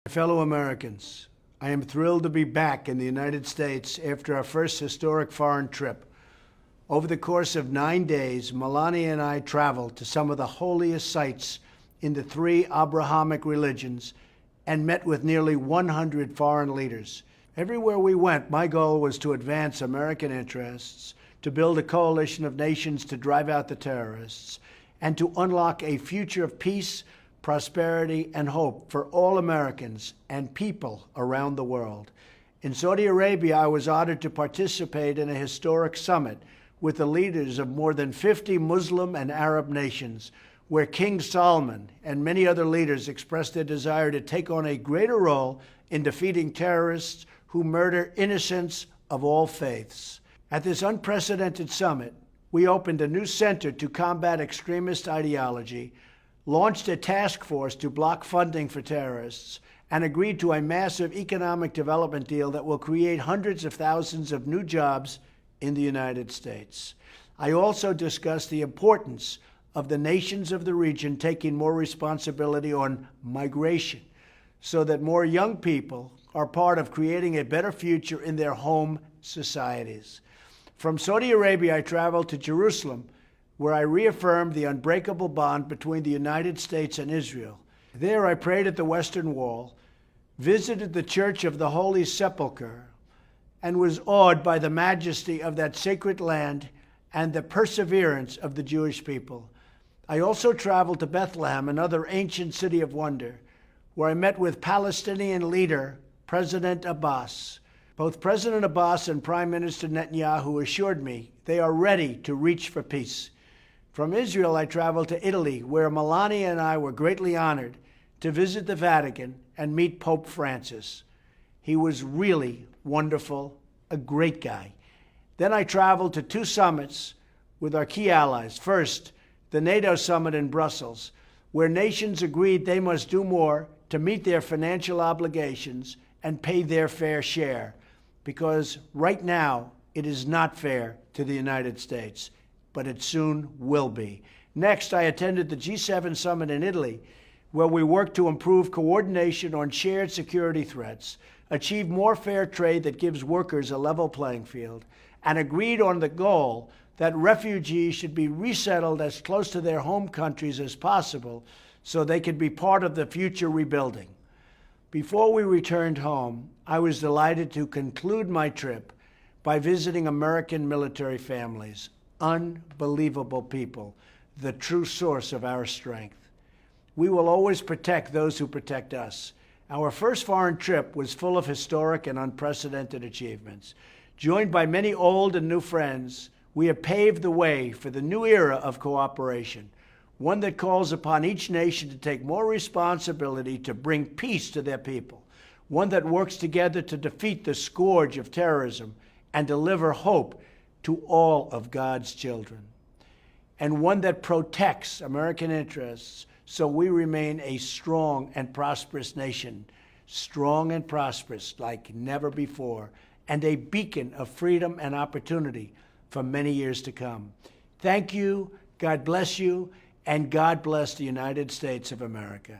Fellow Americans, I am thrilled to be back in the United States after our first historic foreign trip. Over the course of 9 days, Melania and I traveled to some of the holiest sites in the 3 Abrahamic religions and met with nearly 100 foreign leaders. Everywhere we went, my goal was to advance American interests, to build a coalition of nations to drive out the terrorists, and to unlock a future of peace, prosperity, and hope for all Americans and people around the world. In Saudi Arabia, I was honored to participate in a historic summit with the leaders of more than 50 Muslim and Arab nations, where King Salman and many other leaders expressed their desire to take on a greater role in defeating terrorists who murder innocents of all faiths. At this unprecedented summit, we opened a new center to combat extremist ideology, launched a task force to block funding for terrorists, and agreed to a massive economic development deal that will create hundreds of thousands of new jobs in the United States. I also discussed the importance of the nations of the region taking more responsibility on migration so that more young people are part of creating a better future in their home societies. From Saudi Arabia, I traveled to Jerusalem, where I reaffirmed the unbreakable bond between the United States and Israel. There, I prayed at the Western Wall, visited the Church of the Holy Sepulchre, and was awed by the majesty of that sacred land and the perseverance of the Jewish people. I also traveled to Bethlehem, another ancient city of wonder, where I met with Palestinian leader President Abbas. Both President Abbas and Prime Minister Netanyahu assured me they are ready to reach for peace. From Israel, I traveled to Italy, where Melania and I were greatly honored to visit the Vatican and meet Pope Francis. He was really wonderful, a great guy. Then I traveled to 2 summits with our key allies. First, the NATO summit in Brussels, where nations agreed they must do more to meet their financial obligations and pay their fair share, because right now it is not fair to the United States, but it soon will be. Next, I attended the G7 summit in Italy, where we worked to improve coordination on shared security threats, achieve more fair trade that gives workers a level playing field, and agreed on the goal that refugees should be resettled as close to their home countries as possible so they could be part of the future rebuilding. Before we returned home, I was delighted to conclude my trip by visiting American military families. Unbelievable people, the true source of our strength. We will always protect those who protect us. Our first foreign trip was full of historic and unprecedented achievements. Joined by many old and new friends, we have paved the way for the new era of cooperation, one that calls upon each nation to take more responsibility to bring peace to their people, one that works together to defeat the scourge of terrorism and deliver hope to all of God's children, and one that protects American interests so we remain a strong and prosperous nation, strong and prosperous like never before, and a beacon of freedom and opportunity for many years to come. Thank you, God bless you, and God bless the United States of America.